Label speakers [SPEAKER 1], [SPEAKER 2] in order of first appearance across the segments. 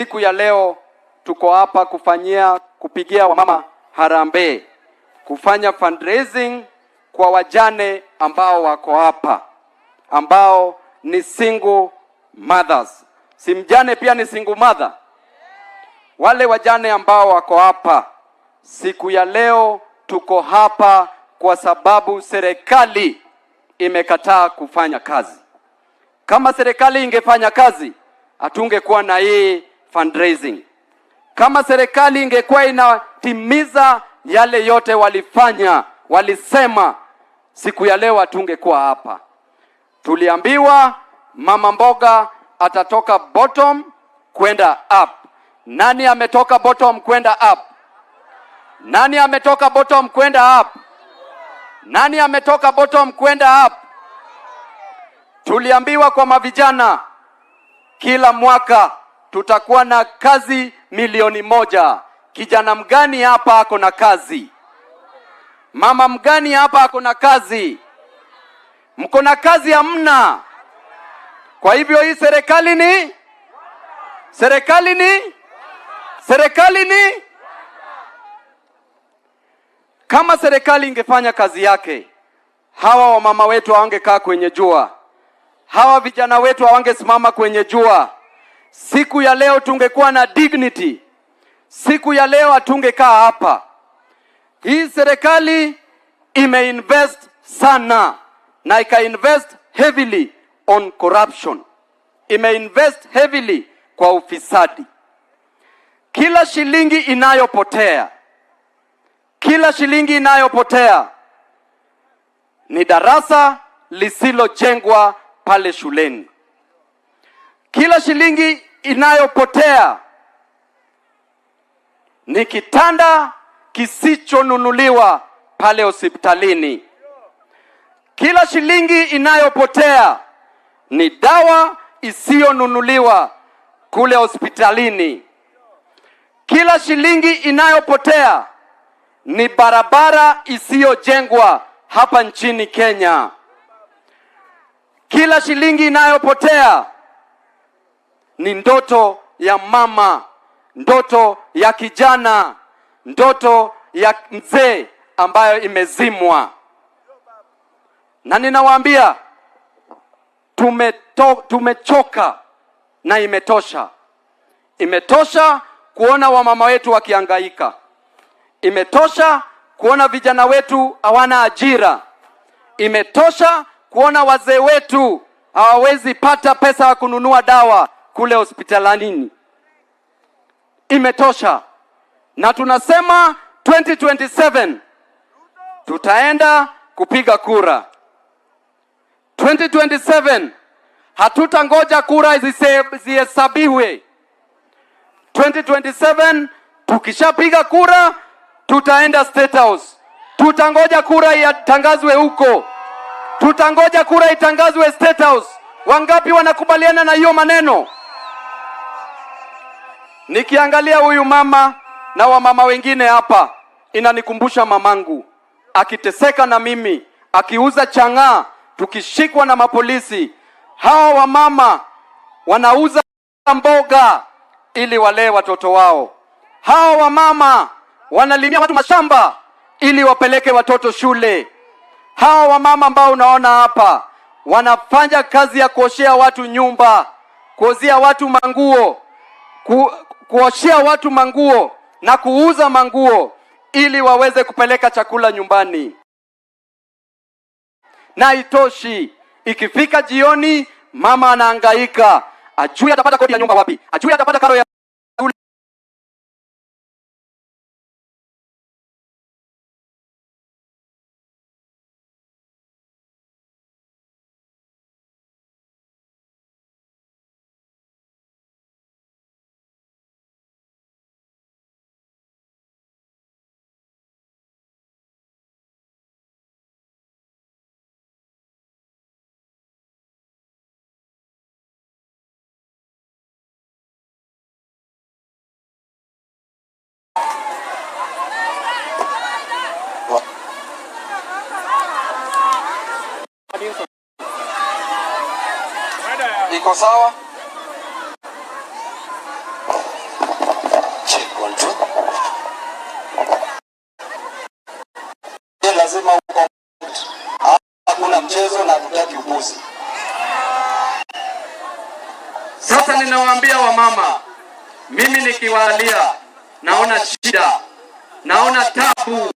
[SPEAKER 1] Siku ya leo tuko hapa kupigia wamama harambee, kufanya fundraising kwa wajane ambao wako hapa, ambao ni single mothers. Si mjane pia ni single mother? Wale wajane ambao wako hapa, siku ya leo tuko hapa kwa sababu serikali imekataa kufanya kazi. Kama serikali ingefanya kazi, hatungekuwa na hii fundraising. Kama serikali ingekuwa inatimiza yale yote walisema, siku ya leo hatungekuwa hapa. Tuliambiwa mama mboga atatoka bottom kwenda up. Nani ametoka bottom kwenda up? Nani ametoka bottom kwenda up? Nani ametoka bottom kwenda up? Tuliambiwa kwa mavijana, kila mwaka tutakuwa na kazi 1,000,000. Kijana mgani hapa ako na kazi? Mama mgani hapa ako na kazi? Mko na kazi hamna? Kwa hivyo hii serikali ni kama serikali ingefanya kazi yake, hawa wamama wetu hawangekaa kwenye jua, hawa vijana wetu hawangesimama kwenye jua. Siku ya leo tungekuwa na dignity. Siku ya leo hatungekaa hapa. Hii serikali imeinvest sana na ikainvest heavily on corruption. Imeinvest heavily kwa ufisadi. Kila shilingi inayopotea ni darasa lisilojengwa pale shuleni. Kila shilingi inayopotea ni kitanda kisichonunuliwa pale hospitalini. Kila shilingi inayopotea ni dawa isiyonunuliwa kule hospitalini. Kila shilingi inayopotea ni barabara isiyojengwa hapa nchini Kenya. Kila shilingi inayopotea ni ndoto ya mama, ndoto ya kijana, ndoto ya mzee ambayo imezimwa. Na ninawaambia tumechoka na imetosha. Imetosha kuona wamama wetu wakihangaika. Imetosha kuona vijana wetu hawana ajira. Imetosha kuona wazee wetu hawawezi pata pesa ya kununua dawa kule hospitalini. Imetosha. Na tunasema 2027 tutaenda kupiga kura. 2027 hatutangoja kura zihesabiwe. 2027 tukishapiga kura tutaenda State House. Tutangoja kura itangazwe huko. Tutangoja kura itangazwe State House. Wangapi wanakubaliana na hiyo maneno? Nikiangalia huyu mama na wamama wengine hapa, inanikumbusha mamangu akiteseka na mimi, akiuza chang'aa, tukishikwa na mapolisi. Hawa wamama wanauza mboga ili walee watoto wao. Hawa wamama wanalimia watu mashamba ili wapeleke watoto shule. Hawa wamama ambao unaona hapa wanafanya kazi ya kuoshea watu nyumba, kuozea watu manguo, kuoshea watu manguo na kuuza manguo ili waweze kupeleka chakula nyumbani. Na itoshi, ikifika jioni mama anahangaika, ajui atapata kodi ya nyumba wapi, ajui atapata karo ya iko sawa? ninawaambia wamama, mimi nikiwaangalia naona shida, naona tabu,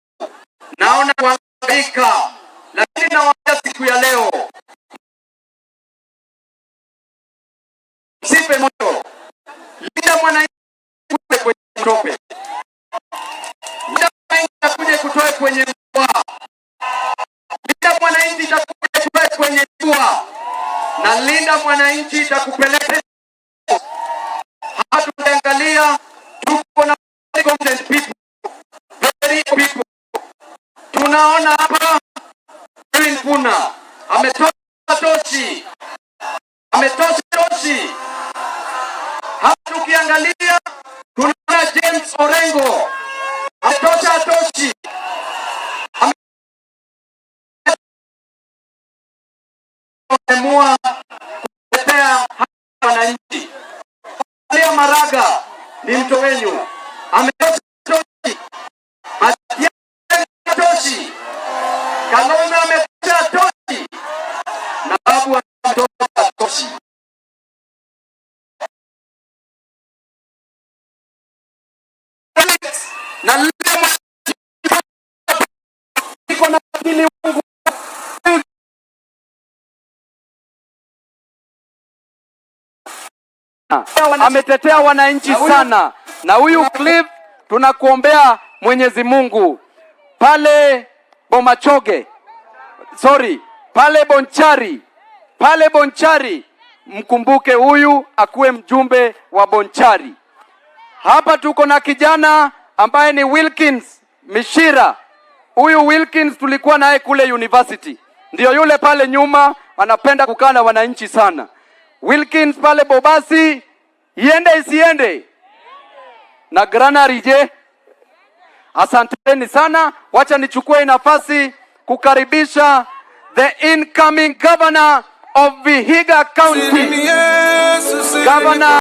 [SPEAKER 1] naona kuhangaika, lakini nawaambia siku ya leo, sipe moyo. Linda mwananchi kwenye tope, linda mwananchi kuje kutoe kwenye mvua, linda mwananchi kuje kutoe kwenye jua, na linda mwananchi itakupeleka. Hatuangalia, tuko na content people, very people. Tunaona hapa Puna ametoa tochi, hapa tukiangalia tunaona James Orengo ametoa tochi, ameamua kutetea wananchi. Leo Maraga ni mto wenyu, ametoa tochi, tochi, Kalonzo ametoa tochi, na Babu ametoa tochi. Na leo niko na akili wangu ametetea wananchi sana. Na huyu Cliff tunakuombea Mwenyezi Mungu pale Bomachoge, pale Bonchari, mkumbuke huyu akuwe mjumbe wa Bonchari. Hapa tuko na kijana ambaye ni Wilkins Mishira. Huyu Wilkins tulikuwa naye kule university, ndio yule pale nyuma anapenda kukaa na wananchi sana. Wilkins pale Bobasi, iende isiende? Na Granary je? Asanteni sana. Wacha nichukue nafasi kukaribisha the incoming governor of Vihiga County, Governor